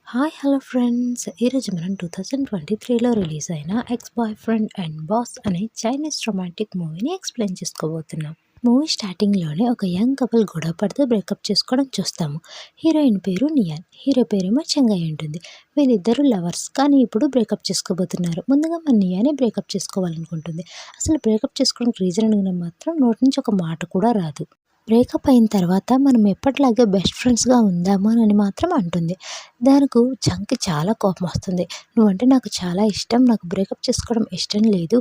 Hi hello friends, ఈరోజు మనం 2023లో release అయిన X boy friend and boss అనే చైనీస్ రొమాంటిక్ మూవీని ఎక్స్ప్లెయిన్ చేసుకోబోతున్నాం. మూవీ స్టార్టింగ్లోనే ఒక యంగ్ కపుల్ గొడవ పడితే బ్రేకప్ చేసుకోవడం చూస్తాము. హీరోయిన్ పేరు నియాన్, హీరో పేరేమో చెంగై ఉంటుంది. వీళ్ళిద్దరూ లవర్స్, కానీ ఇప్పుడు బ్రేకప్ చేసుకోబోతున్నారు. ముందుగా మన నియానే బ్రేకప్ చేసుకోవాలనుకుంటుంది. అసలు బ్రేకప్ చేసుకోవడానికి రీజన్ అడిగిన మాత్రం నోటి నుంచి ఒక మాట కూడా రాదు. బ్రేకప్ అయిన తర్వాత మనం ఎప్పటిలాగే బెస్ట్ ఫ్రెండ్స్గా ఉందాము అని మాత్రం అంటుంది. దానికి చంకి చాలా కోపం వస్తుంది. నువ్వంటే నాకు చాలా ఇష్టం, నాకు బ్రేకప్ చేసుకోవడం ఇష్టం లేదు,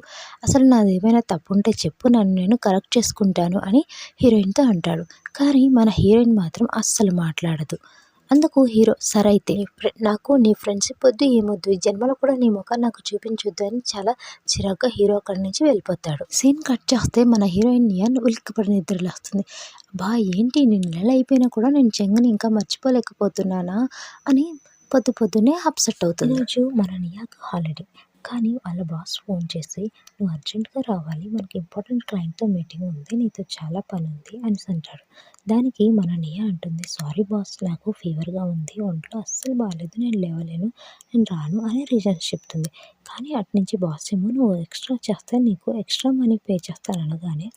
అసలు నాది ఏమైనా తప్పు ఉంటే చెప్పు, నన్ను నేను కరెక్ట్ చేసుకుంటాను అని హీరోయిన్తో అంటాడు. కానీ మన హీరోయిన్ మాత్రం అస్సలు మాట్లాడదు. అందుకు హీరో, సరే అయితే నాకు నీ ఫ్రెండ్షిప్ వద్దు, ఏమొద్దు, ఈ జన్మలో కూడా నీ ముఖం నాకు చూపించొద్దు అని చాలా చిరాగ్గా హీరో అక్కడి నుంచి వెళ్ళిపోతాడు. సీన్ కట్ చేస్తే మన హీరోయిన్ నియాన్ ఉలిక్కిపడి నిద్రలేస్తుంది. ఏంటి నేను నెల అయిపోయినా కూడా నేను చెంగని ఇంకా మర్చిపోలేకపోతున్నానా అని పొద్దున్నే అప్సెట్ అవుతుంది. రోజు మన నియాకు హాలిడే, కానీ వాళ్ళ బాస్ ఫోన్ చేసి నువ్వు అర్జెంట్గా రావాలి, మనకి ఇంపార్టెంట్ క్లయింట్తో మీటింగ్ ఉంది, నీతో చాలా పని ఉంది అని అంటాడు. దానికి మన నియా అంటుంది, సారీ బాస్, నాకు ఫీవర్గా ఉంది, ఒంట్లో అస్సలు బాగాలేదు, నేను లేవలేను, నేను రాను అని రీజన్స్ చెప్తుంది. కానీ అటునుంచి బాస్ ఏమో నువ్వు ఎక్స్ట్రా చేస్తే నీకు ఎక్స్ట్రా మనీ పే చేస్తాను అనగానే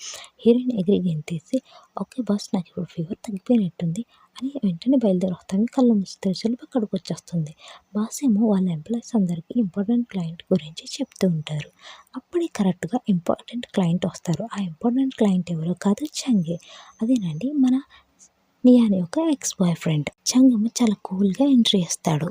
హీరోయిన్ ఎగిరి గెంతేసి, ఓకే బాస్, నాకు ఇప్పుడు ఫీవర్ తగ్గిపోయినట్టుంది అని వెంటనే బయలుదేరి వస్తాను, కళ్ళు మూసి తెరిచి అక్కడికి వచ్చేస్తుంది. బాస్ ఏమో వాళ్ళ ఎంప్లాయీస్ అందరికీ ఇంపార్టెంట్ క్లయింట్ గురించి చెప్తూ ఉంటారు. అప్పుడే కరెక్ట్గా ఇంపార్టెంట్ క్లయింట్ వస్తారు. ఆ ఇంపార్టెంట్ క్లయింట్ ఎవరో కాదు, చంగే. అదేనండి మన నియాని యొక్క ఎక్స్ బాయ్ ఫ్రెండ్. చంగేమో చాలా కూల్గా ఎంట్రీ ఇస్తాడు.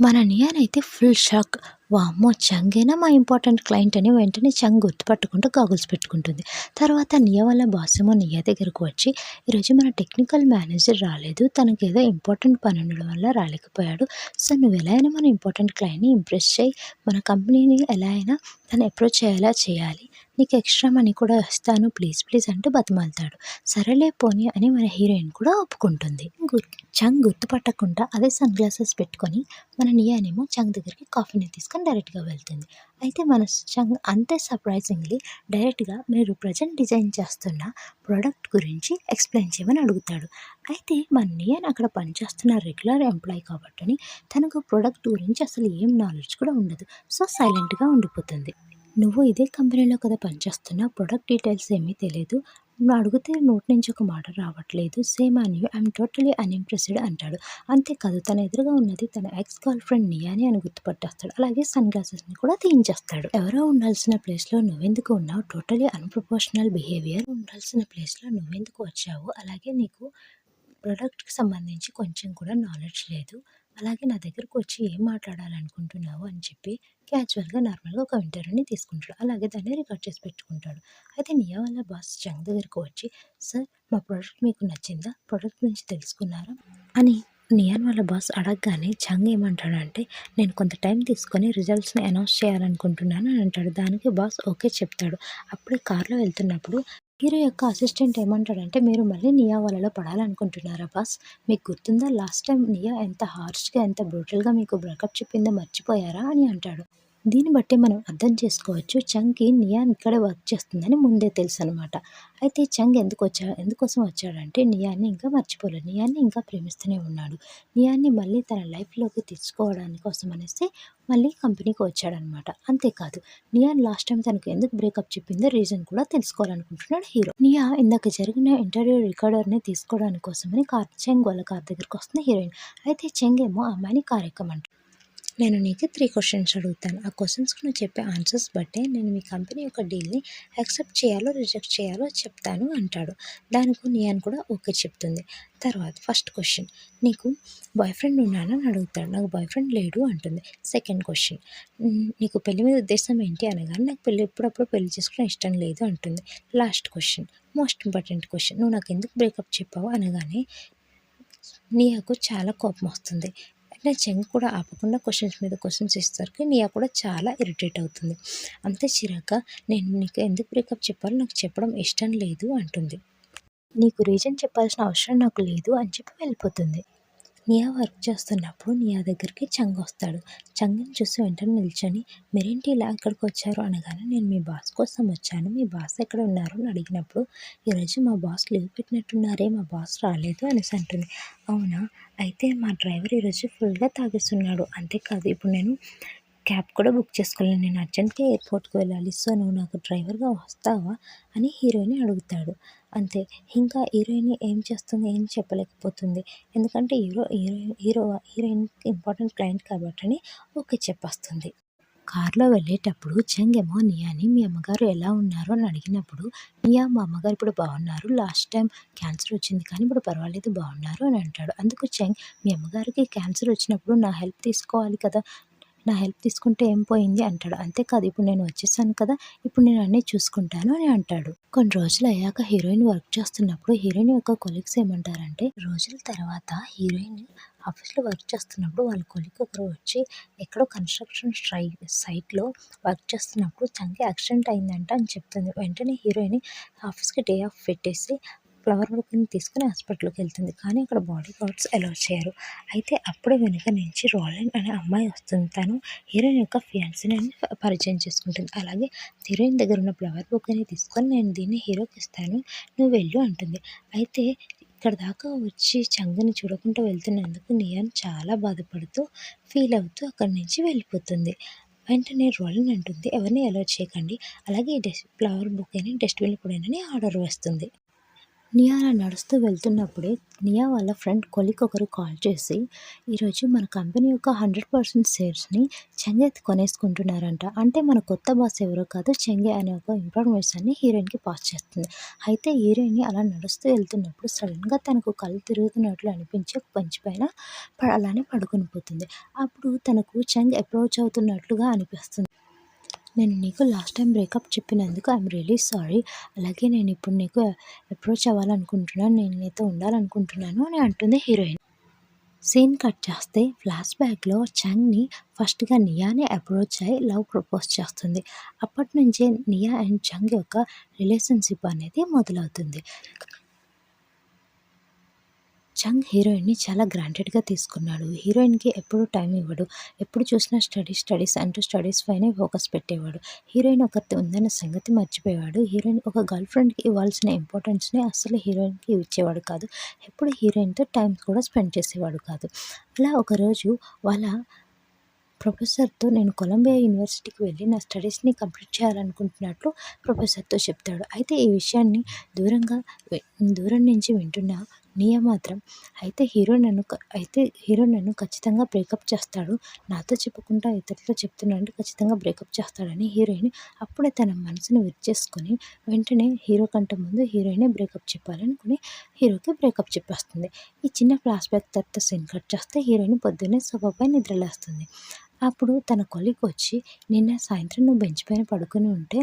మన నియాన్ అయితే ఫుల్ షాక్. వామ్మో, చంగేనా మా ఇంపార్టెంట్ క్లయింట్ అని వెంటనే చంగ్ గుర్తుపట్టుకుంటూ గాగుల్స్ పెట్టుకుంటుంది. తర్వాత నియా వాళ్ళ బాస్ ఏమో నియా దగ్గరకు వచ్చి, ఈరోజు మన టెక్నికల్ మేనేజర్ రాలేదు, తనకి ఏదో ఇంపార్టెంట్ పని ఉండడం వల్ల రాలేకపోయాడు, సో నువ్వు ఎలా అయినా మన ఇంపార్టెంట్ క్లయింట్ని ఇంప్రెస్ చేయి, మన కంపెనీని ఎలా అయినా తను అప్రోచ్ అయ్యేలా చేయాలి, నీకు ఎక్స్ట్రా మనీ కూడా ఇస్తాను, ప్లీజ్ ప్లీజ్ అంటూ బతిమాలుతాడు. సరేలే పోనీ అని మన హీరోయిన్ కూడా ఒప్పుకుంటుంది. చంగ్ గుర్తుపట్టకుండా అదే సన్ గ్లాసెస్ పెట్టుకొని మన నియానేమో చంగ్ దగ్గరికి కాఫీని తీసుకొని డైరెక్ట్గా వెళ్తుంది. అయితే మన చంగ్ అంతే సర్ప్రైజింగ్లీ డైరెక్ట్గా మీరు ప్రజెంట్ డిజైన్ చేస్తున్న ప్రోడక్ట్ గురించి ఎక్స్ప్లెయిన్ చేయమని అడుగుతాడు. అయితే మన నియాన్ అక్కడ పనిచేస్తున్న రెగ్యులర్ ఎంప్లాయీ కాబట్టని తనకు ప్రోడక్ట్ గురించి అసలు ఏం నాలెడ్జ్ కూడా ఉండదు. సో సైలెంట్గా ఉండిపోతుంది. నువ్వు ఇదే కంపెనీలో కదా పనిచేస్తున్నావు, ప్రొడక్ట్ డీటెయిల్స్ ఏమీ తెలియదు, నువ్వు అడిగితే నోటి నుంచి ఒక మాట రావట్లేదు, సేమ్ అని యూ, ఐఎమ్ టోటలీ అన్ఇంప్రెస్డ్ అంటాడు. అంతేకాదు తన ఎదురుగా ఉన్నది తన ఎక్స్ గర్ల్ ఫ్రెండ్ నియాని అని గుర్తుపట్టేస్తాడు. అలాగే సన్ గ్లాసెస్ని కూడా తీయించేస్తాడు. ఎవరో ఉండాల్సిన ప్లేస్లో నువ్వెందుకు ఉన్నావు, టోటలీ అన్ప్రొపోర్షనల్ బిహేవియర్, ఉండాల్సిన ప్లేస్లో నువ్వెందుకు వచ్చావు, అలాగే నీకు ప్రొడక్ట్కి సంబంధించి కొంచెం కూడా నాలెడ్జ్ లేదు, అలాగే నా దగ్గరకు వచ్చి ఏం మాట్లాడాలనుకుంటున్నావు అని చెప్పి క్యాజువల్గా నార్మల్గా ఒక ఇంటర్వ్యూని తీసుకుంటాడు. అలాగే దాన్ని రికార్డ్ చేసి పెట్టుకుంటాడు. అయితే నియా వాళ్ళ బాస్ చంగ్ దగ్గరకు వచ్చి, సార్ మా ప్రోడక్ట్ మీకు నచ్చిందా, ప్రోడక్ట్ గురించి తెలుసుకున్నారా అని నియాన్ వాళ్ళ బాస్ అడగగానే చంగ్ ఏమంటాడంటే, నేను కొంత టైం తీసుకొని రిజల్ట్స్ని అనౌన్స్ చేయాలనుకుంటున్నాను అని అంటాడు. దానికి బాస్ ఓకే చెప్తాడు. అప్పుడే కార్లో వెళ్తున్నప్పుడు హీరో యొక్క అసిస్టెంట్ ఏమంటాడంటే, మీరు మళ్ళీ నియా వాళ్ళలో పడాలనుకుంటున్నారా బాస్, మీకు గుర్తుందా లాస్ట్ టైం నియా ఎంత హార్ష్గా ఎంత బ్రూటల్గా మీకు బ్రేకప్ చెప్పిందో మర్చిపోయారా అని అంటాడు. దీన్ని బట్టి మనం అర్థం చేసుకోవచ్చు, చంగ్కి నియాన్ ఇక్కడే వర్క్ చేస్తుందని ముందే తెలుసు అనమాట. అయితే చంగ్ ఎందుకోసం వచ్చాడంటే నియాన్ని ఇంకా మర్చిపోలేదు, నియాన్ని ఇంకా ప్రేమిస్తూనే ఉన్నాడు, నియాన్ని మళ్ళీ తన లైఫ్లోకి తెచ్చుకోవడానికి కోసం అనేసి మళ్ళీ కంపెనీకి వచ్చాడనమాట. అంతేకాదు నియాన్ లాస్ట్ టైం తనకు ఎందుకు బ్రేకప్ చెప్పిందో రీజన్ కూడా తెలుసుకోవాలనుకుంటున్నాడు హీరో. నియా ఇందాక జరిగిన ఇంటర్వ్యూ రికార్డర్ని తీసుకోవడానికి కోసమని చెంగ్ వాళ్ళ కార్ దగ్గరికి వస్తుంది హీరోయిన్. అయితే చెంగ్ ఏమో ఆ అమ్మాయిని కార్ ఎక్కమంటాడు. నేను నీకు 3 క్వశ్చన్స్ అడుగుతాను, ఆ క్వశ్చన్స్కి నువ్వు చెప్పే ఆన్సర్స్ బట్టే నేను మీ కంపెనీ యొక్క డీల్ని యాక్సెప్ట్ చేయాలో రిజెక్ట్ చేయాలో చెప్తాను అంటాడు. దానికి నియాన్ కూడా ఓకే చెప్తుంది. తర్వాత ఫస్ట్ క్వశ్చన్, నీకు బాయ్ ఫ్రెండ్ ఉన్నానని అడుగుతాడు. నాకు బాయ్ ఫ్రెండ్ లేడు అంటుంది. సెకండ్ క్వశ్చన్, నీకు పెళ్లి మీద ఉద్దేశం ఏంటి అనగానే నాకు ఇప్పుడప్పుడు పెళ్లి చేసుకోవడం ఇష్టం లేదు అంటుంది. Last question, most important question, నువ్వు నాకు ఎందుకు బ్రేకప్ చెప్పావు అనగానే నియాకు చాలా కోపం వస్తుంది. అంటే చెంగ్ కూడా ఆపకుండా క్వశ్చన్స్ మీద క్వశ్చన్స్ ఇస్తారు. నియా కూడా చాలా ఇరిటేట్ అవుతుంది. అంతే చిరాక, నేను నీకు ఎందుకు బ్రేకప్ చెప్పాలో నాకు చెప్పడం ఇష్టం లేదు అంటుంది. నీకు రీజన్ చెప్పాల్సిన అవసరం నాకు లేదు అని చెప్పి వెళ్ళిపోతుంది. నియా వర్క్ చేస్తున్నప్పుడు నియా దగ్గరికి చంగ్ వస్తాడు. చంగ్‌ని చూసి వెంటనే నిల్చొని మీరేంటి ఇలా ఇక్కడికొచ్చారు అనగానే నేను మీ బాస్ కోసం వచ్చాను. మీ బాస్ ఎక్కడ ఉన్నారు అని అడిగినప్పుడు ఈరోజు మా బాస్ లీవ్ పెట్టినట్టున్నారే మా బాస్ రాలేదు అనేసి అంటుంది. అవునా! అయితే మా డ్రైవర్ ఈరోజు ఫుల్‌గా తాగేసున్నాడు. అంతేకాదు ఇప్పుడు నేను క్యాబ్ కూడా బుక్ చేసుకోలేదు. నేను అర్జెంట్‌గా ఎయిర్‌పోర్ట్‌కి వెళ్ళాలి. సో, నువ్వు నాకు డ్రైవర్‌గా వస్తావా? అని హీరోని అడుగుతాడు. అంతే. ఇంకా హీరోయిన్ ఏం చేస్తుంది? ఏం చెప్పలేకపోతుంది. ఎందుకంటే హీరోయిన్‌కి ఇంపార్టెంట్ క్లయింట్ కాబట్టని ఓకే చెప్పేస్తుంది. కార్‌లో వెళ్ళేటప్పుడు చెంగ్ ఏమో నియాని మీ అమ్మగారు ఎలా ఉన్నారు అని అడిగినప్పుడు, నియా మా అమ్మగారు ఇప్పుడు బాగున్నారు. లాస్ట్ టైమ్ క్యాన్సర్ వచ్చింది కానీ ఇప్పుడు పర్వాలేదు బాగున్నారు అని అంటాడు. అందుకు చెంగ్ మీ అమ్మగారికి క్యాన్సర్ వచ్చినప్పుడు నా హెల్ప్ తీసుకోవాలి కదా! నా హెల్ప్ తీసుకుంటే ఏం పోయింది అంటాడు. అంతేకాదు ఇప్పుడు నేను వచ్చేసాను కదా! ఇప్పుడు నేను అన్నీ చూసుకుంటాను అని అంటాడు. కొన్ని రోజులు అయ్యాక హీరోయిన్ వర్క్ చేస్తున్నప్పుడు హీరోయిన్ యొక్క కొలీగ్స్ ఏమంటారంటే, రోజుల తర్వాత హీరోయిన్ ఆఫీస్‌లో వర్క్ చేస్తున్నప్పుడు వాళ్ళ కొలీగ్ ఒకరు వచ్చి ఎక్కడో కన్‌స్ట్రక్షన్ సైట్‌లో వర్క్ చేస్తున్నప్పుడు చంకి యాక్సిడెంట్ అయిందంట అని చెప్తుంది. వెంటనే హీరోయిన్ ఆఫీస్‌కి డే ఆఫ్ పెట్టేసి ఫ్లవర్ బొకేని తీసుకొని హాస్పిటల్‌కి వెళ్తుంది. కానీ అక్కడ బాడీ గార్డ్స్ అలౌ చేయరు. అయితే అప్పుడే వెనక నుంచి రోలిన్ అనే అమ్మాయి వస్తుంది. తను హీరోయిన్ యొక్క ఫియాన్సీని పరిచయం చేసుకుంటుంది. అలాగే హీరోయిన్ దగ్గర ఉన్న ఫ్లవర్ బొకేని తీసుకొని నేను దీన్ని హీరోకి ఇస్తాను. నువ్వు వెళ్ళు అంటుంది. అయితే ఇక్కడ దాకా వచ్చి చంగుని చూడకుండా వెళ్తున్నందుకు నియాన్ చాలా బాధపడుతూ ఫీల్ అవుతూ అక్కడి నుంచి వెళ్ళిపోతుంది. వెంటనే రోలిన్ అంటుంది ఎవరిని అలౌ చేయకండి. అలాగే ఫ్లవర్ బొకేని డస్ట్‌బిన్‌లో పడేయమని ఆర్డర్ వేస్తుంది. నియా అలా నడుస్తూ వెళ్తున్నప్పుడే నియా వాళ్ళ ఫ్రెండ్ కొలీగ్ ఒకరు కాల్ చేసి, ఈరోజు మన కంపెనీ యొక్క 100% షేర్స్‌ని చెంగే కొనేసుకుంటున్నారంట. అంటే మన కొత్త బాస్ ఎవరో కాదు చెంగే అనే ఒక ఇన్ఫర్మేషన్‌ని హీరోయిన్‌కి పాస్ చేస్తుంది. అయితే హీరోయిన్ అలా నడుస్తూ వెళ్తున్నప్పుడు సడెన్‌గా తనకు కళ్ళు తిరుగుతున్నట్లు అనిపించి ఒక బెంచ్ పైన అలానే పడుకొని పోతుంది. అప్పుడు తనకు చెంగ్ అప్రోచ్ అవుతున్నట్లుగా అనిపిస్తుంది. నేను నీకు లాస్ట్ టైం బ్రేకప్ చెప్పినందుకు ఐయామ్ రియల్లీ సారీ. అలాగే నేను ఇప్పుడు నీకు అప్రోచ్ అవ్వాలనుకుంటున్నాను. నేను నీతో ఉండాలనుకుంటున్నాను అని అంటుంది హీరోయిన్. సీన్ కట్ చేస్తే ఫ్లాష్ బ్యాక్‌లో చంగ్‌ని ఫస్ట్‌గా నియానే అప్రోచ్ అయ్యి లవ్ ప్రపోజ్ చేస్తుంది. అప్పటినుంచే నియా అండ్ చంగ్ యొక్క రిలేషన్‌షిప్ అనేది మొదలవుతుంది. చంగ్ హీరోయిన్‌ని చాలా గ్రాంటెడ్‌గా తీసుకున్నాడు. హీరోయిన్‌కి ఎప్పుడు టైం ఇవ్వడు. ఎప్పుడు చూసినా స్టడీస్ అంటూ స్టడీస్ పైనే ఫోకస్ పెట్టేవాడు. హీరోయిన్ ఒకతి ఉందన్న సంగతి మర్చిపోయేవాడు. హీరోయిన్ ఒక గర్ల్ ఫ్రెండ్‌కి ఇవ్వాల్సిన ఇంపార్టెన్స్‌ని అస్సలు హీరోయిన్‌కి ఇచ్చేవాడు కాదు. ఎప్పుడు హీరోయిన్‌తో టైం కూడా స్పెండ్ చేసేవాడు కాదు. అలా ఒకరోజు వాళ్ళ ప్రొఫెసర్‌తో నేను కొలంబియా యూనివర్సిటీకి వెళ్ళి నా స్టడీస్‌ని కంప్లీట్ చేయాలనుకుంటున్నట్లు ప్రొఫెసర్‌తో చెప్తాడు. అయితే ఈ విషయాన్ని దూరంగా దూరం నుంచి వింటున్న నియా మాత్రం హీరో నన్ను ఖచ్చితంగా బ్రేకప్ చేస్తాడు. నాతో చెప్పకుండా ఇతరులతో చెప్తున్నాడంటే ఖచ్చితంగా బ్రేకప్ చేస్తాడని హీరోయిన్ అప్పుడే తన మనసుని విరిచేసుకొని వెంటనే హీరో కంటే ముందు హీరోయినే బ్రేకప్ చెప్పాలనుకుని హీరోకి బ్రేకప్ చెప్పేస్తుంది. ఈ చిన్న ఫ్లాష్ బ్యాక్ తర్వాత సీన్ కట్ చేస్తే హీరోయిన్ పొద్దున్నే సోఫాపై నిద్రలేస్తుంది. అప్పుడు తన కొలీగ్ వచ్చి నిన్న సాయంత్రం నువ్వు బెంచ్ పైన పడుకొని ఉంటే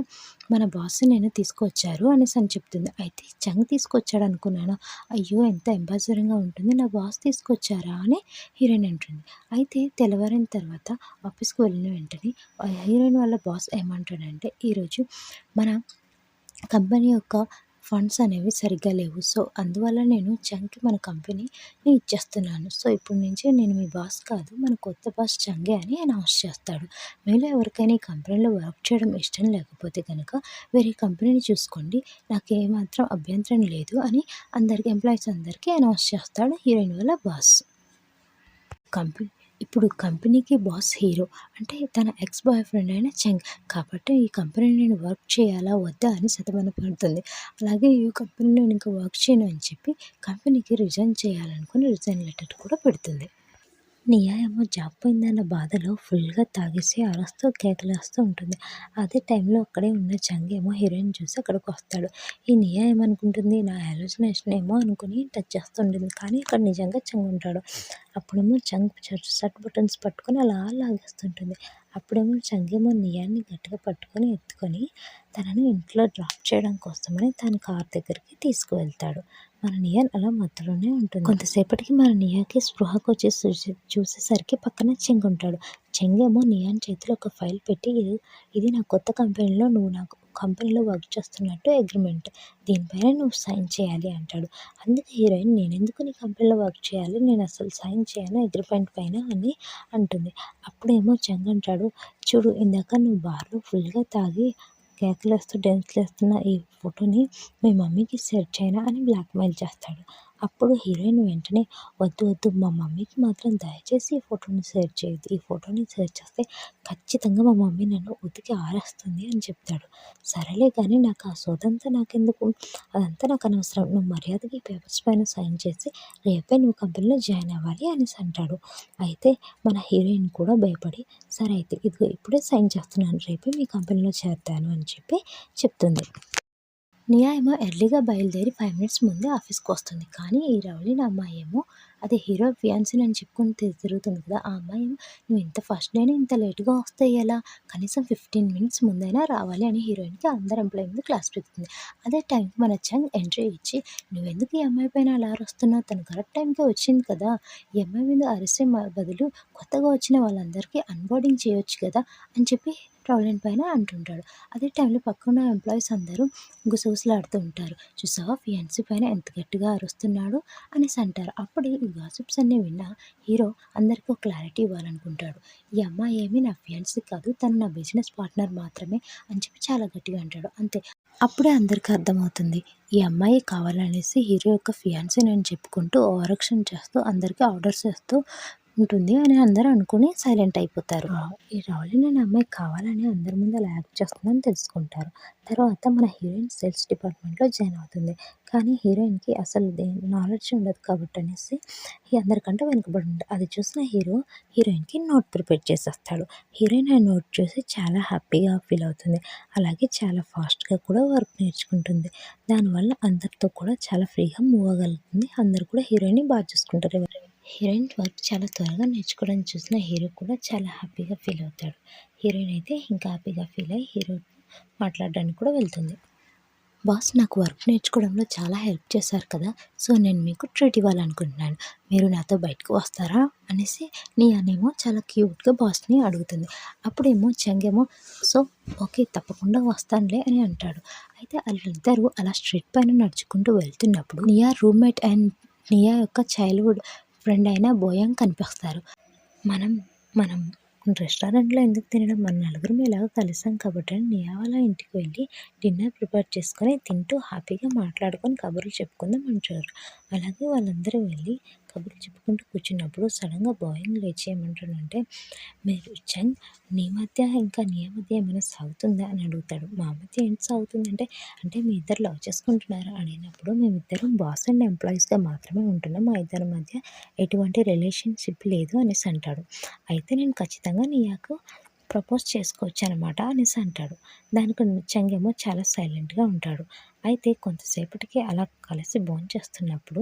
మన బాస్ నిన్ను తీసుకొచ్చారు అనేసి చెప్తుంది. అయితే చంగ్ తీసుకొచ్చాడు అనుకున్నాను. అయ్యో! ఎంత ఎంబారసింగ్‌గా ఉంటుంది. నా బాస్ తీసుకొచ్చారా అని హీరోయిన్ అంటుంది. అయితే తెల్లవారిన తర్వాత ఆఫీస్‌కి వెళ్ళిన వెంటనే హీరోయిన్ వాళ్ళ బాస్ ఏమంటాడంటే ఈరోజు మన కంపెనీ యొక్క ఫండ్స్ అనేవి సరిగ్గా లేవు. సో, అందువల్ల నేను చంగ్‌కి మన కంపెనీని ఇచ్చేస్తున్నాను. సో, ఇప్పటి నుంచి నేను మీ బాస్ కాదు. మన కొత్త బాస్ చంగే అని అనౌన్స్ చేస్తాడు. మీలో ఎవరికైనా ఈ కంపెనీలో వర్క్ చేయడం ఇష్టం లేకపోతే గనక వేరే కంపెనీని చూసుకోండి. నాకు ఏమాత్రం అభ్యంతరం లేదు అని ఎంప్లాయీస్ అందరికీ అనౌన్స్ చేస్తాడు హీరోయిన్ వాళ్ళ బాస్. కంపెనీ ఇప్పుడు కంపెనీకి బాస్ హీరో. అంటే తన ఎక్స్ బాయ్ ఫ్రెండ్ అయిన చెంగ్. కాబట్టి ఈ కంపెనీలో నేను వర్క్ చేయాలా? వద్దా? అని సతమతపడుతుంది. అలాగే ఈ కంపెనీలో నేను ఇంకా వర్క్ చేయను అని చెప్పి కంపెనీకి రిజైన్ చేయాలనుకుని రిజైన్ లెటర్ కూడా పెడుతుంది. నియా ఏమో జాబ్ పోయిందన్న బాధలో ఫుల్‌గా తాగేసి అరుస్తూ, కేకలేస్తూ ఉంటుంది. అదే టైంలో అక్కడే ఉన్న చంగ్ ఏమో హీరోయిన్ చూసి అక్కడికొస్తాడు. ఈ నియా ఏమనుకుంటుంది నా హాలుసినేషన్ ఏమో అనుకుని టచ్ చేస్తూ ఉంటుంది. కానీ అక్కడ నిజంగా చంగ్ ఉంటాడు. అప్పుడేమో చంగ్ షర్ట్ బటన్స్ పట్టుకొని అలా లాగేస్తుంటుంది. అప్పుడేమో చంగ్ ఏమో నియాని గట్టిగా పట్టుకొని ఎత్తుకొని తనని ఇంట్లో డ్రాప్ చేయడం కోసమని తన కార్ దగ్గరికి తీసుకువెళ్తాడు. మన నియాన్ అలా మత్తులోనే ఉంటుంది. కొంతసేపటికి మన నియాకి స్పృహకొచ్చి చూసేసరికి పక్కన చెంగ్ ఉంటాడు. చెంగ్ ఏమో నియాన్ చేతిలో ఒక ఫైల్ పెట్టి ఇది నా కొత్త కంపెనీలో నువ్వు నాకు కంపెనీలో వర్క్ చేస్తున్నట్టు అగ్రిమెంట్. దీనిపైన నువ్వు సైన్ చేయాలి అంటాడు. అందుకు హీరోయిన్ నేనెందుకు నీ కంపెనీలో వర్క్ చేయాలి? నేను అసలు సైన్ చేయను అగ్రిమెంట్ పైన అని అంటుంది. అప్పుడేమో చంగ్ అంటాడు, చూడు ఇందాక నువ్వు బార్‌లో ఫుల్‌గా తాగి కేకలేస్తూ డాన్స్‌లేస్తున్న ఈ ఫోటోని మీ మమ్మీకి షేర్ చేయనా అని బ్లాక్‌మెయిల్ చేస్తాడు. అప్పుడు హీరోయిన్ వెంటనే వద్దు వద్దు మా మమ్మీకి మాత్రం దయచేసి ఈ ఫోటోని షేర్ చేయొద్దు. ఈ ఫోటోని షేర్ చేస్తే ఖచ్చితంగా మా మమ్మీ నన్ను ఉతికి ఆరేస్తుంది అని చెప్తాడు. సరేలే కానీ నాకు ఆ సోదంతా నాకెందుకు? అదంతా నాకు అనవసరం. నువ్వు మర్యాదగా ఈ పేపర్స్ పైన సైన్ చేసి రేపే నువ్వు కంపెనీలో జాయిన్ అవ్వాలి అనేసి అంటాడు. అయితే మన హీరోయిన్ కూడా భయపడి సరే అయితే ఇదిగో ఇప్పుడే సైన్ చేస్తున్నాను. రేపే మీ కంపెనీలో చేరతాను అని చెప్పి చెప్తుంది. నియా ఏమో ఎర్లీగా బయలుదేరి 5 మినిట్స్ ముందే ఆఫీస్‌కొస్తుంది. కానీ ఈ రౌలీన్ అమ్మాయి ఏమో అది హీరో ఫియాన్సీని అని చెప్పుకొని తిరుగుతుంది కదా! ఆ అమ్మాయి ఏమో "నువ్వు ఇంత ఫస్ట్ డేనే ఇంత లేట్‌గా వస్తే ఎలా? కనీసం 15 మినిట్స్ ముందైనా రావాలి" అని హీరోయిన్‌కి అందరు ఎంప్లాయీ ముందు క్లాస్ పీకుతుంది. అదే టైంకి మన చంగ్ ఎంట్రీ ఇచ్చి "నువ్వెందుకు ఈ అమ్మాయి పైన అలా అరుస్తున్నావు? తను కరెక్ట్ టైంకే వచ్చింది కదా! ఈ అమ్మాయి మీద అరిసే బదులు కొత్తగా వచ్చిన వాళ్ళందరికీ అన్‌బోర్డింగ్ చేయొచ్చు కదా!" అని చెప్పి రౌలీన్ పైన అంటుంటాడు. అదే టైంలో పక్కన ఎంప్లాయీస్ అందరూ గుసగుసలాడుతూ ఉంటారు. చూసావా ఫియాన్సీ పైన ఎంత గట్టిగా అరుస్తున్నాడు అనేసి అంటారు. అప్పుడే ఈ గాసిప్స్ అన్నీ విన్న హీరో అందరికీ ఒక క్లారిటీ ఇవ్వాలనుకుంటాడు. ఈ అమ్మాయి ఏమీ నా ఫియాన్సీ కాదు, తను నా బిజినెస్ పార్ట్నర్ మాత్రమే అని చెప్పి చాలా గట్టిగా అంటాడు. అంతే. అప్పుడే అందరికీ అర్థమవుతుంది. ఈ అమ్మాయి కావాలనేసి హీరో యొక్క ఫియాన్సీని అని చెప్పుకుంటూ ఓవరాక్షన్ చేస్తూ అందరికీ ఆర్డర్స్ ఇస్తూ ఉంటుంది అని అందరూ అనుకుని సైలెంట్ అయిపోతారు. ఈ రౌలీన్ అనే అమ్మాయి కావాలని అందరి ముందు అలా యాక్ట్ చేస్తుందని తెలుసుకుంటారు. తర్వాత మన హీరోయిన్ సేల్స్ డిపార్ట్మెంట్‌లో జాయిన్ అవుతుంది. కానీ హీరోయిన్‌కి అసలు నాలెడ్జ్ ఉండదు కాబట్టి అనేసి అందరికంటే వెనుకబడి ఉంటుంది. అది చూసిన హీరో హీరోయిన్‌కి నోట్ ప్రిపేర్ చేసేస్తాడు. హీరోయిన్ ఆ నోట్ చూసి చాలా హ్యాపీగా ఫీల్ అవుతుంది. అలాగే చాలా ఫాస్ట్‌గా కూడా వర్క్ నేర్చుకుంటుంది. దానివల్ల అందరితో కూడా చాలా ఫ్రీగా మూవ్ అవ్వగలుగుతుంది. అందరూ కూడా హీరోయిన్‌ని బాగా చూసుకుంటారు. హీరోయిన్ వర్క్ చాలా త్వరగా నేర్చుకోవడం చూసిన హీరో కూడా చాలా హ్యాపీగా ఫీల్ అవుతాడు. హీరోయిన్ అయితే ఇంకా హ్యాపీగా ఫీల్ అయ్యి హీరో మాట్లాడడానికి కూడా వెళ్తుంది. బాస్ నాకు వర్క్ నేర్చుకోవడంలో చాలా హెల్ప్ చేశారు కదా! సో నేను మీకు ట్రీట్ ఇవ్వాలనుకుంటున్నాను. మీరు నాతో బయటకు వస్తారా? అనేసి నియానేమో చాలా క్యూట్‌గా బాస్‌ని అడుగుతుంది. అప్పుడేమో చంగేమో సో ఓకే తప్పకుండా వస్తానులే అని అంటాడు. అయితే ఆళ్ళిద్దరూ అలా స్ట్రీట్ పైన నడుచుకుంటూ వెళ్తున్నప్పుడు నియా రూమ్‌మేట్ అండ్ నియా యొక్క చైల్డ్‌హుడ్ ఫ్రెండ్ అయిన బోయాంగ్ కనిపిస్తారు. మనం మనం రెస్టారెంట్‌లో ఎందుకు తినడం? మన నలుగురం ఎలాగో కలిసాం కాబట్టి అని నియా వాళ్ళ ఇంటికి వెళ్ళి డిన్నర్ ప్రిపేర్ చేసుకొని తింటూ హ్యాపీగా మాట్లాడుకొని కబుర్లు చెప్పుకుందాం అంటారు. అలాగే వాళ్ళందరూ వెళ్ళి కబుర్లు చెప్పుకుంటూ కూర్చున్నప్పుడు సడన్‌గా బోయింగ్ లేచి ఏమంటాడంటే, మీరు చంగ్ నీ మధ్య ఇంకా నియా మధ్య ఏమైనా సాగుతుందా అని అడుగుతాడు. మా మధ్య ఏంటి సాగుతుందంటే, అంటే మీ ఇద్దరు లవ్ చేసుకుంటున్నారా అడిగినప్పుడు మేమిద్దరం బాస్ అండ్ ఎంప్లాయీస్‌గా మాత్రమే ఉంటున్నాం. మా ఇద్దరి మధ్య ఎటువంటి రిలేషన్‌షిప్ లేదు అనేసి అంటాడు. అయితే నేను ఖచ్చితంగా నియాకు ప్రపోజ్ చేసుకోవచ్చనమాట అనేసి అంటాడు. దానికి చంగేమో చాలా సైలెంట్‌గా ఉంటాడు. అయితే కొంతసేపటికి అలా కలిసి భోంచేస్తున్నప్పుడు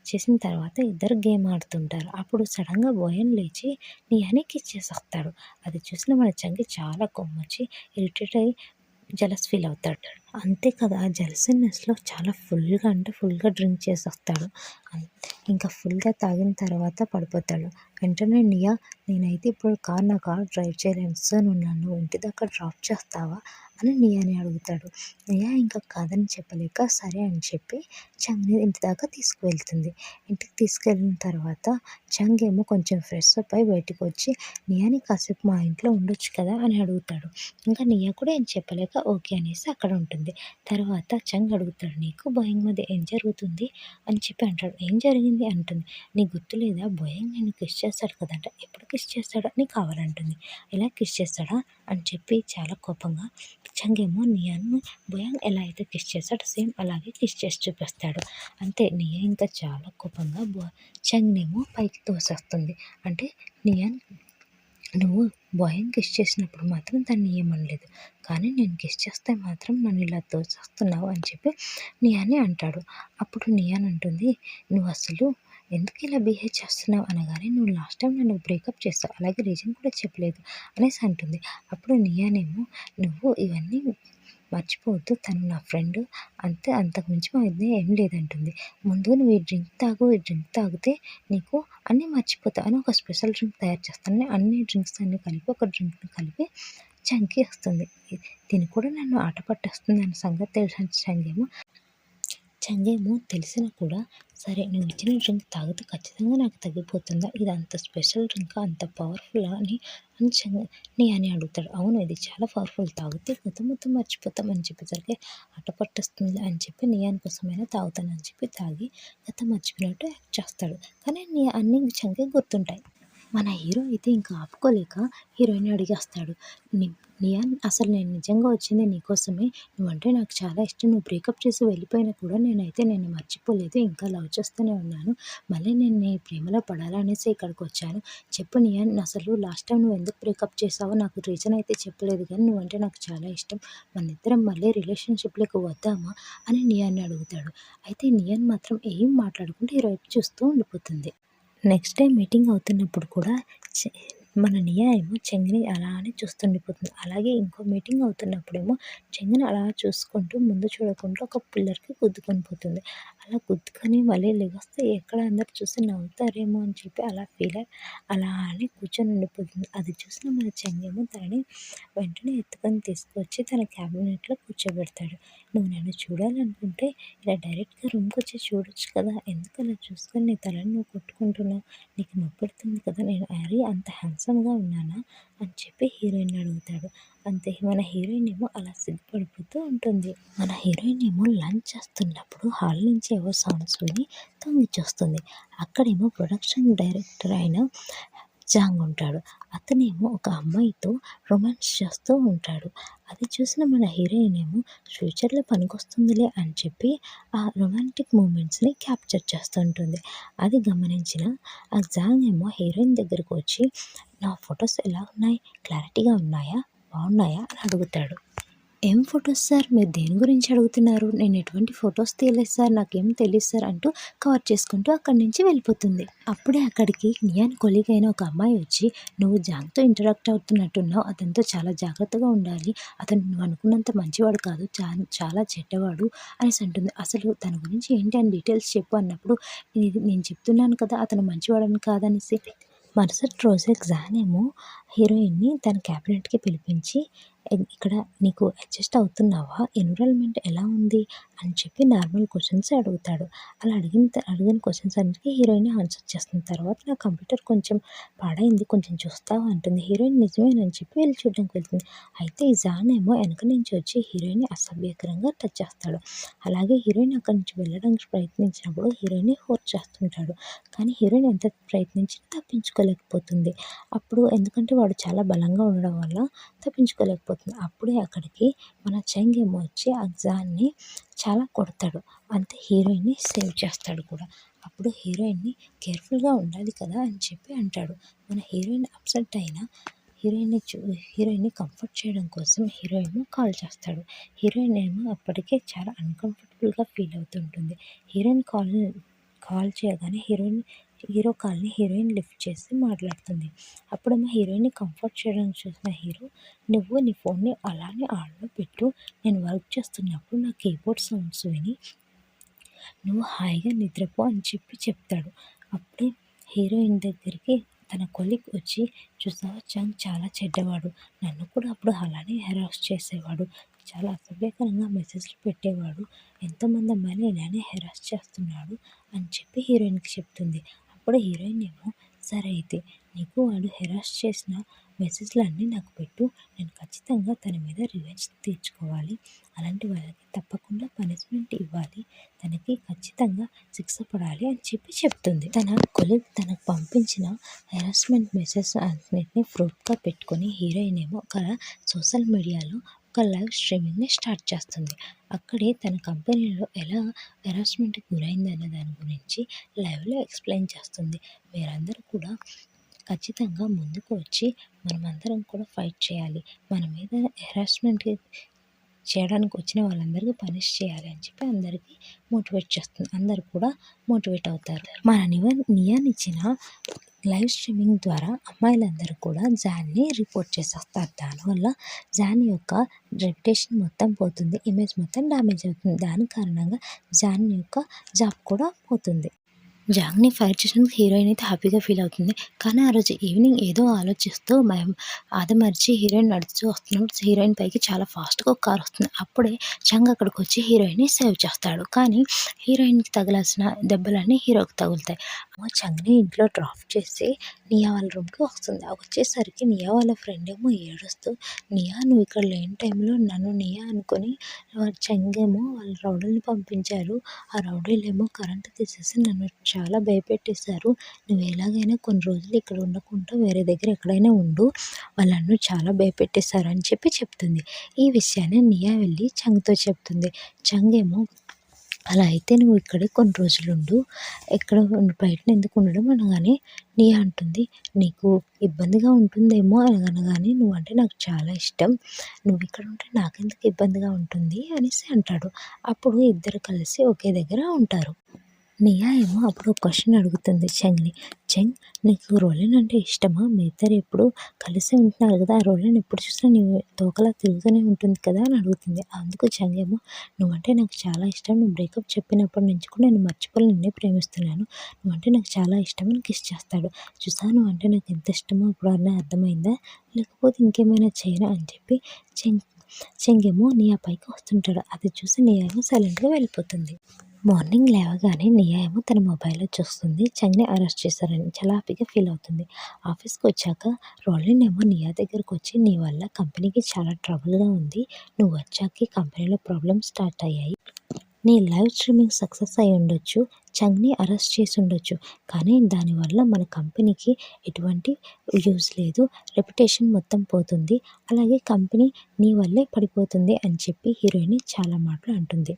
చేసిన తర్వాత ఇద్దరు గేమ్ ఆడుతుంటారు. అప్పుడు సడన్‌గా బోయన్ లేచి నియాని కిస్ చేసేస్తాడు. అది చూసిన మన చంకి చాలా కోపమొచ్చి ఇరిటేట్ అయ్యి జెలస్ ఫీల్ అవుతాడు. అంతే కదా! ఆ జెలసీనెస్‌లో చాలా ఫుల్‌గా అంటే ఫుల్‌గా డ్రింక్ చేసేస్తాడు. అన్ ఇంకా ఫుల్‌గా తాగిన తర్వాత పడిపోతాడు. వెంటనే నియా నేనైతే ఇప్పుడు నా కార్ డ్రైవ్ చేయలేను. సో నువ్వు నన్ను ఇంటి దాకా డ్రాప్ చేస్తావా? అని నియాని అడుగుతాడు. నియా ఇంకా కాదని చెప్పలేక సరే అని చెప్పి చంగ్‌ని ఇంటి దాకా తీసుకువెళ్తుంది. ఇంటికి తీసుకెళ్ళిన తర్వాత చంగ్ ఏమో కొంచెం ఫ్రెష్ అప్ అయ్యి బయటికొచ్చి నియాని కాసేపు మా ఇంట్లో ఉండొచ్చు కదా! అని అడుగుతాడు. ఇంకా నియా కూడా ఏం చెప్పలేక ఓకే అనేసి అక్కడ ఉంటుంది. తర్వాత చంగ్ అడుగుతాడు నీకు బోయింగ్ మధ్య ఏం జరుగుతుంది అని చెప్పి అంటాడు. ఏం జరిగింది అంటుంది. నీకు గుర్తులేదా బోయింగ్ నిన్ను కిస్ చేస్తాడు కదా! అంటే ఎప్పుడు కిస్ చేస్తాడు అని కావాలంటుంది. ఎలా కిస్ చేస్తాడా అని చెప్పి చాలా కోపంగా చంగేమో నియాను బోయాంగ్ ఎలా అయితే కిస్ చేస్తాడో సేమ్ అలాగే కిస్ చేసి చూపిస్తాడు. అంతే నియా ఇంకా చాలా కోపంగా చంగ్‌నేమో పైకి తోసేస్తుంది. అంటే నియాన్ నువ్వు బాయ్‌ని కిస్ చేసినప్పుడు మాత్రం దాన్ని ఏమనలేదు. కానీ నేను కిస్ చేస్తే మాత్రం నన్ను ఇలా తోసేస్తున్నావు అని చెప్పి నియాని అంటాడు. అప్పుడు నియాన్ అంటుంది, "నువ్వసలు ఎందుకు ఇలా బిహేవ్ చేస్తున్నావు?" అనగానే, "నువ్వు లాస్ట్ టైమ్ నన్ను బ్రేకప్ చేసావు. అలాగే రీజన్ కూడా చెప్పలేదు" అనేసి అంటుంది. అప్పుడు నియానేమో, "నువ్వు ఇవన్నీ మర్చిపోవద్దు. తను నా ఫ్రెండ్. అంతే అంతకు మించి మా మధ్య ఏం లేదంటుంది. ముందు నువ్వు ఈ డ్రింక్ తాగు. ఈ డ్రింక్ తాగితే నీకు అన్నీ మర్చిపోతావు అని ఒక స్పెషల్ డ్రింక్ తయారు చేస్తాను. అన్ని డ్రింక్స్ అన్నీ కలిపి ఒక డ్రింక్‌ని కలిపి చంకి వస్తుంది. తిను కూడా నన్ను ఆట పట్టేస్తుంది అన్న సంగతి తెలిసిన చంగేమో తెలిసినా కూడా సరే నువ్వు ఇచ్చిన డ్రింక్ తాగితే ఖచ్చితంగా నాకు తగ్గిపోతుందా? ఇది అంత స్పెషల్ డ్రింకా? అంత పవర్‌ఫుల్లా? అని అని అడుగుతాడు. అవును ఇది చాలా పవర్‌ఫుల్ తాగితే గతం మొత్తం మర్చిపోతాం అని చెప్పేసరికి ఆట పట్టేస్తుంది అని చెప్పి నియాన్ కోసమైనా తాగుతానని చెప్పి తాగి గతం మర్చిపోయినట్టు యాక్ట్ చేస్తాడు. కానీ అన్నీ చంకి గుర్తుంటాయి. మన హీరో అయితే ఇంకా ఆపుకోలేక హీరోయిన్ని అడిగేస్తాడు. నియాన్ అసలు నేను నిజంగా వచ్చింది నీకోసమే. నువ్వంటే నాకు చాలా ఇష్టం. నువ్వు బ్రేకప్ చేసి వెళ్ళిపోయినా కూడా నేనైతే నిన్ను మర్చిపోలేదు. ఇంకా లవ్ చేస్తూనే ఉన్నాను. మళ్ళీ నేను నీ ప్రేమలో పడాలనేసి ఇక్కడికొచ్చాను. చెప్పు నియాన్ అసలు లాస్ట్ టైమ్ నువ్వెందుకు బ్రేకప్ చేశావో నాకు రీజన్ అయితే చెప్పలేదు గానీ నువ్వంటే నాకు చాలా ఇష్టం. మనిద్దరం మళ్ళీ రిలేషన్‌షిప్‌లోకి వద్దామా అని నియాన్‌ని అడుగుతాడు. అయితే నియాన్ మాత్రం ఏం మాట్లాడకుండా హీరో వైపు చూస్తూ ఉండిపోతుంది. నెక్స్ట్ డే మీటింగ్ అవుతున్నప్పుడు కూడా చె మన నియా ఏమో చెంగిని అలానే చూస్తుండిపోతుంది. అలాగే ఇంకో మీటింగ్ అవుతున్నప్పుడేమో చెంగిని అలా చూసుకుంటూ ముందు చూడకుండా ఒక పిల్లర్‌కి గుద్దుకొని పోతుంది. అలా గుద్దుకొని మళ్ళీ లెగొస్తే ఎక్కడ అందరూ చూసి నవ్వుతారేమో అని చెప్పి అలా ఫీల్ అయ్యి అలానే కూర్చొని ఉండిపోతుంది. అది చూసిన మన చెంగేమో తనని వెంటనే ఎత్తుకొని తీసుకొచ్చి తన క్యాబినెట్‌లో కూర్చోబెడతాడు. నువ్వు నన్ను చూడాలనుకుంటే ఇలా డైరెక్ట్‌గా రూమ్‌కొచ్చి చూడొచ్చు కదా! ఎందుకలా చూసుకొని నీ తలని నువ్వు కొట్టుకుంటున్నావు? నీకు నొప్పెడుతుంది కదా! నేను మరీ అంత హ్యాండ్సమ్‌గా ఉన్నానా? అని చెప్పి హీరోయిన్‌ని అడుగుతాడు. అంతే మన హీరోయిన్ ఏమో అలా సిగ్గుపడిపోతూ ఉంటుంది. మన హీరోయిన్ ఏమో లంచ్ చేస్తున్నప్పుడు హాల్ నుంచి ఏవో సౌండ్స్ విని తొంగి చూస్తుంది. అక్కడేమో ప్రొడక్షన్ డైరెక్టర్ అయిన జాంగ్ ఉంటాడు. అతనేమో ఒక అమ్మాయితో రొమాన్స్ చేస్తూ ఉంటాడు. అది చూసిన మన హీరోయిన్ ఏమో ఫ్యూచర్‌లో పనికొస్తుందిలే అని చెప్పి ఆ రొమాంటిక్ మూమెంట్స్‌ని క్యాప్చర్ చేస్తూ ఉంటుంది. అది గమనించిన ఆ జాంగ్ ఏమో హీరోయిన్ దగ్గరకు వచ్చి, "నా ఫోటోస్ ఎలా ఉన్నాయి? క్లారిటీగా ఉన్నాయా? బాగున్నాయా?" అని అడుగుతాడు. "ఏం ఫోటోస్ సార్? మీరు దేని గురించి అడుగుతున్నారు? నేను ఎటువంటి ఫోటోస్ తీయలేదు సార్. నాకేం తెలీదు సార్" అంటూ కవర్ చేసుకుంటూ అక్కడి నుంచి వెళ్ళిపోతుంది. అప్పుడే అక్కడికి నియాన్ కొలీగ్ అయిన ఒక అమ్మాయి వచ్చి, "నువ్వు జాంగ్‌తో ఇంటరాక్ట్ అవుతున్నట్టున్నావు. అతనితో చాలా జాగ్రత్తగా ఉండాలి. అతను నువ్వు అనుకున్నంత మంచివాడు కాదు. చాలా చెడ్డవాడు" అనేసి అంటుంది. "అసలు తన గురించి ఏంటి అని డీటెయిల్స్ చెప్పు" అన్నప్పుడు, నేను చెప్తున్నాను కదా అతను మంచివాడని కాదనేసి. మరుసటి రోజే జాన్ ఏమో హీరోయిన్‌ని తన క్యాబినెట్‌కి పిలిపించి, ఇక్కడ నీకు అడ్జస్ట్ అవుతున్నావా? ఎన్విరాన్మెంట్ ఎలా ఉంది?" అని చెప్పి నార్మల్ క్వెషన్స్ అడుగుతాడు. అలా అడిగిన క్వెషన్స్ అన్నిటికి హీరోయిన్ ఆన్సర్ చేస్తుంది. తర్వాత నా కంప్యూటర్ కొంచెం పాడైంది. కొంచెం చూస్తావా? అంటుంది. హీరోయిన్ నిజమేనని చెప్పి వెళ్లి చూడడానికి వెళ్తుంది. అయితే ఈ జాన్ ఏమో వెనక నుంచి వచ్చి హీరోయిన్‌ని అసభ్యకరంగా టచ్ చేస్తాడు. అలాగే హీరోయిన్ అక్కడి నుంచి వెళ్ళడానికి ప్రయత్నించినప్పుడు హీరోయిన్‌ని ఫోర్స్ చేస్తుంటాడు. కానీ హీరోయిన్ ఎంత ప్రయత్నించినా తప్పించుకోలేకపోతుంది. అప్పుడు ఎందుకంటే వాడు చాలా బలంగా ఉండడం వల్ల తప్పించుకోలేకపోతుంది. అప్పుడే అక్కడికి మన చెంగ్ ఏమో వచ్చి ఆ జాన్ని చాలా కొడతాడు. అంతే హీరోయిన్‌ని సేవ్ చేస్తాడు కూడా. అప్పుడు హీరోయిన్‌ని కేర్‌ఫుల్‌గా ఉండాలి కదా అని చెప్పి అంటాడు. మన హీరోయిన్ అప్సెట్ అయినా హీరోయిన్‌ని కంఫర్ట్ చేయడం కోసం హీరో ఏమో కాల్ చేస్తాడు. హీరోయిన్ ఏమో అప్పటికే చాలా అన్‌కంఫర్టబుల్‌గా ఫీల్ అవుతుంటుంది. హీరోయిన్ కాల్ చేయగానే హీరో కాల్‌ని హీరోయిన్ లిఫ్ట్ చేసి మాట్లాడుతుంది. అప్పుడేమో హీరోయిన్‌ని కంఫర్ట్ చేయడానికి చూసిన హీరో, "నువ్వు నీ ఫోన్‌ని అలానే ఆన్‌లో పెట్టు. నేను వర్క్ చేస్తున్నప్పుడు నా కీబోర్డ్ సౌండ్స్ విని నువ్వు హాయిగా నిద్రపో" అని చెప్పి చెప్తాడు. అప్పుడే హీరోయిన్ దగ్గరికి తన కొలీగ్ వచ్చి, "చూసావా చాంగ్ చాలా చెడ్డవాడు. నన్ను కూడా అప్పుడు అలానే హెరాస్ చేసేవాడు. చాలా అసభ్యకరంగా మెసేజ్‌లు పెట్టేవాడు. ఎంతోమంది అమ్మాయిలని ఇలానే హెరాస్ చేస్తున్నాడు" అని చెప్పి హీరోయిన్‌కి చెప్తుంది. అప్పుడు హీరోయిన్ ఏమో, "సరే అయితే నీకు వాడు హెరాస్ చేసిన మెసేజ్‌లన్నీ నాకు పెట్టు. నేను ఖచ్చితంగా తన మీద రివెంజ్ తీర్చుకోవాలి. అలాంటి వాళ్ళకి తప్పకుండా పనిష్మెంట్ ఇవ్వాలి. తనకి ఖచ్చితంగా శిక్ష పడాలి" అని చెప్పి చెప్తుంది. తన కొలీగ్ తనకు పంపించిన హెరాస్మెంట్ మెసేజ్ అన్నిటిని ప్రూఫ్‌గా పెట్టుకొని హీరోయిన్ ఏమో ఒక సోషల్ మీడియాలో ఒక లైవ్ స్ట్రీమింగ్‌ని స్టార్ట్ చేస్తుంది. అక్కడే తన కంపెనీలో ఎలా హెరాస్మెంట్‌కి గురైందన్న దాని గురించి లైవ్‌లో ఎక్స్‌ప్లెయిన్ చేస్తుంది. మీరందరూ కూడా ఖచ్చితంగా ముందుకు వచ్చి మనమందరం కూడా ఫైట్ చేయాలి. మన మీద హెరాస్మెంట్ చేయడానికి వచ్చిన వాళ్ళందరికీ పనిష్ చేయాలి అని చెప్పి అందరికీ మోటివేట్ చేస్తుంది. అందరూ కూడా మోటివేట్ అవుతారు. మన నియాన్ ఇచ్చిన లైవ్ స్ట్రీమింగ్ ద్వారా అమ్మాయిలందరూ కూడా జాన్ని రిపోర్ట్ చేసేస్తారు. దానివల్ల జాన్ యొక్క రెప్యుటేషన్ మొత్తం పోతుంది. ఇమేజ్ మొత్తం డ్యామేజ్ అవుతుంది. దాని కారణంగా జాన్ యొక్క జాబ్ కూడా పోతుంది. జాంగ్‌ని ఫైర్ చేసినందుకు హీరోయిన్ అయితే హ్యాపీగా ఫీల్ అవుతుంది. కానీ ఆ రోజు ఈవినింగ్ ఏదో ఆలోచిస్తూ ఆదమరచి హీరోయిన్ నడుస్తూ వస్తున్నప్పుడు హీరోయిన్ పైకి చాలా ఫాస్ట్‌గా ఒక కార్ వస్తుంది. అప్పుడే చంగ్ అక్కడికొచ్చి హీరోయిన్‌ని సేవ్ చేస్తాడు. కానీ హీరోయిన్‌కి తగలాల్సిన దెబ్బలన్నీ హీరోకి తగులుతాయి. చంగ్‌ని ఇంట్లో డ్రాప్ చేసి నియా వాళ్ళ రూమ్‌కి వస్తుంది. వచ్చేసరికి నియా వాళ్ళ ఫ్రెండ్ ఏమో ఏడుస్తూ, "నియా నువ్వు ఇక్కడ లేని టైంలో నన్ను నియా అనుకోని చంగ్ ఏమో వాళ్ళ రౌడీలని పంపించారు. ఆ రౌడీలేమో కరెంట్ తీసేసి నన్ను చాలా భయపెట్టేశారు. నువ్వు ఎలాగైనా కొన్ని రోజులు ఇక్కడ ఉండకుండా వేరే దగ్గర ఎక్కడైనా ఉండు. వాళ్ళు నన్ను చాలా భయపెట్టేశారు" అని చెప్తుంది. ఈ విషయాన్ని నియా వెళ్ళి చంగ్‌తో చెప్తుంది. చంగ్ ఏమో అలా అయితే నువ్వు ఇక్కడే కొన్ని రోజులుండు. బయటన ఎందుకు ఉండడం అనగానే నియా అంటుంది, "నీకు ఇబ్బందిగా ఉంటుందేమో అనగానే నువ్వంటే నాకు చాలా ఇష్టం. నువ్వు ఇక్కడ ఉంటే నాకెందుకు ఇబ్బందిగా ఉంటుంది" అనేసి అంటాడు. అప్పుడు ఇద్దరు కలిసి ఒకే దగ్గర ఉంటారు. నియా ఏమో అప్పుడు ఒక క్వెషన్ అడుగుతుంది చంగ్‌ని. "చంగ్ నీకు రోలెన్ అంటే ఇష్టమా? మీ ఇద్దరు ఎప్పుడు కలిసే ఉంటున్నారు కదా! ఆ రోలెన్ ఎప్పుడు చూసినా నీ తోకలా తిరుగుతూనే ఉంటుంది కదా!" అని అడుగుతుంది. అందుకు చంగ్ ఏమో "నువ్వంటే నాకు చాలా ఇష్టం. నువ్వు బ్రేకప్ చెప్పినప్పటి నుంచి కూడా నేను మర్చిపోలేను నిన్నే ప్రేమిస్తున్నాను. నువ్వంటే నాకు చాలా ఇష్టం" అని కిస్ చేస్తాడు. "చూసావా నువ్వంటే నాకు ఎంత ఇష్టమో ఇప్పుడన్నా అర్థమైందా? లేకపోతే ఇంకేమైనా చేయనా?" అని చెప్పి చెంగేమో నియా పైకి వస్తుంటాడు. అది చూసి నియా ఏమో సైలెంట్‌గా వెళ్ళిపోతుంది. మార్నింగ్ లేవగానే నియా ఏమో తన మొబైల్‌లో చూస్తుంది. చంగ్‌ని అరెస్ట్ చేశారని చాలా హ్యాపీగా ఫీల్ అవుతుంది. ఆఫీస్‌కొచ్చాక రోలిన్ ఏమో నియా దగ్గరకొచ్చి, "నీ వల్ల కంపెనీకి చాలా ట్రబుల్‌గా ఉంది. నువ్వు వచ్చాకే కంపెనీలో ప్రాబ్లమ్స్ స్టార్ట్ అయ్యాయి. నీ లైవ్ స్ట్రీమింగ్ సక్సెస్ అయ్యి ఉండొచ్చు. చంగ్‌ని అరెస్ట్ చేసి ఉండొచ్చు. కానీ దానివల్ల మన కంపెనీకి ఎటువంటి యూజ్ లేదు. రెప్యుటేషన్ మొత్తం పోతుంది. అలాగే కంపెనీ నీ వల్లే పడిపోతుంది" అని చెప్పి హీరోయిన్ చాలా మాటలు అంటుంది.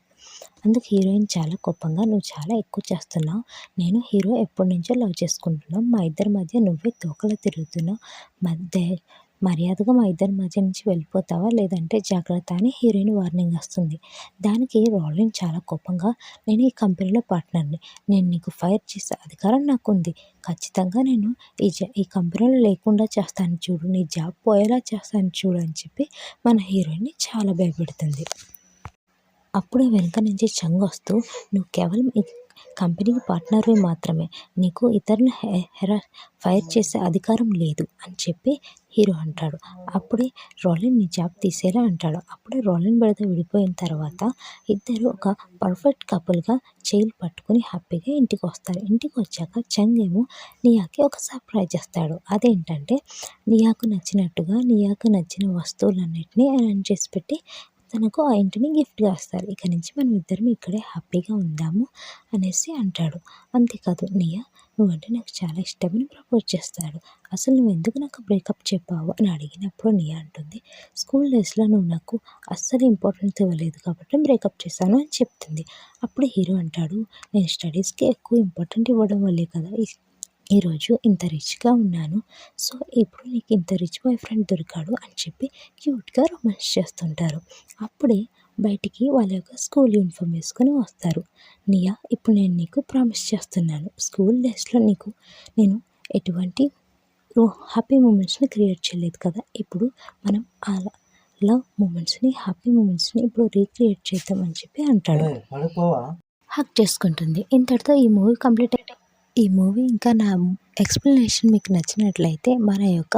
అందుకు హీరోయిన్ చాలా కోపంగా, "నువ్వు చాలా ఎక్కువ చేస్తున్నావు. నేను హీరో ఎప్పటినుంచో లవ్ చేసుకుంటున్నాం. మా ఇద్దరి మధ్య నువ్వే తోకలా తిరుగుతున్నావు. మర్యాదగా మా ఇద్దరి మధ్య నుంచి వెళ్ళిపోతావా? లేదంటే జాగ్రత్త" అని హీరోయిన్ వార్నింగ్ ఇస్తుంది. దానికి రోలిన్ చాలా కోపంగా, "నేను ఈ కంపెనీలో పార్ట్నర్‌ని. నేను నీకు ఫైర్ చేసే అధికారం నాకుంది. ఖచ్చితంగా నేను ఈ కంపెనీలో లేకుండా చేస్తాను చూడు. నీ జాబ్ పోయేలా చేస్తాను చూడు" అని చెప్పి మన హీరోయిన్‌ని చాలా భయపెడుతుంది. అప్పుడే వెనక నుంచి చంగ్ వస్తూ, "నువ్వు కేవలం ఈ కంపెనీకి పార్ట్నర్‌వి మాత్రమే. నీకు ఇతరులను ఫైర్ చేసే అధికారం లేదు" అని చెప్పి హీరో అంటాడు. అప్పుడే రోలిన్ నీ జాబ్ తీసేయరా అంటాడు. అప్పుడే రోలిన్ బ్రదర్ విడిపోయిన తర్వాత ఇద్దరు ఒక పర్ఫెక్ట్ కపుల్‌గా చెయ్యిలు పట్టుకొని హ్యాపీగా ఇంటికొస్తారు. ఇంటికొచ్చాక చంగ్ ఏమో నియాకి ఒక సర్ప్రైజ్ ఇస్తాడు. అదేంటంటే నియాకు నచ్చినట్టుగా నియాకు నచ్చిన వస్తువులన్నిటిని అరేంజ్ చేసి పెట్టి తనకు ఆ ఇంటిని గిఫ్ట్‌గా ఇస్తారు. "ఇక నుంచి మనం ఇద్దరం ఇక్కడే హ్యాపీగా ఉందాము" అనేసి అంటాడు. అంతేకాదు, "నియా నువ్వంటే నాకు చాలా ఇష్టమని" ప్రపోజ్ చేస్తాడు. "అసలు నువ్వెందుకు నాకు బ్రేకప్ చెప్పావు" అని అడిగినప్పుడు నియా అంటుంది, "స్కూల్ డేస్‌లో నువ్వు నాకు అస్సలు ఇంపార్టెన్స్ ఇవ్వలేదు కాబట్టి బ్రేకప్ చేశాను" అని చెప్తుంది. అప్పుడు హీరో అంటాడు, "నేను స్టడీస్‌కి ఎక్కువ ఇంపార్టెంట్ ఇవ్వడం వల్లే కదా ఈరోజు ఇంత రిచ్‌గా ఉన్నాను. సో, ఇప్పుడు నీకు ఇంత రిచ్ బాయ్ ఫ్రెండ్ దొరికాడు" అని చెప్పి క్యూట్‌గా రొమాన్స్ చేస్తుంటారు. అప్పుడే బయటికి వాళ్ళ యొక్క స్కూల్ యూనిఫామ్ వేసుకొని వస్తారు. "నియా ఇప్పుడు నేను నీకు ప్రామిస్ చేస్తున్నాను. స్కూల్ డేస్‌లో నేను ఎటువంటి హ్యాపీ మూమెంట్స్‌ని క్రియేట్ చేయలేదు కదా! ఇప్పుడు మనం ఆ లవ్ మూమెంట్స్‌ని, హ్యాపీ మూమెంట్స్‌ని ఇప్పుడు రీక్రియేట్ చేద్దాం" అని చెప్పి అంటాడు. హగ్ చేసుకుంటుంది. ఇంతటితో ఈ మూవీ కంప్లీట్ ఈ మూవీ ఇంకా నా ఎక్స్‌ప్లనేషన్ మీకు నచ్చినట్లయితే మన యొక్క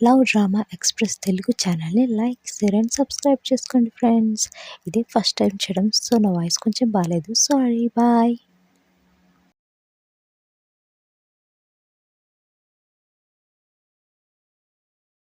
లవ్ డ్రామా ఎక్స్‌ప్రెస్ తెలుగు ఛానల్‌ని లైక్, షేర్ అండ్ సబ్స్క్రైబ్ చేసుకోండి ఫ్రెండ్స్. ఇదే ఫస్ట్ టైం చేయడం. సో, నా వాయిస్ కొంచెం బాలేదు. సారీ. బాయ్.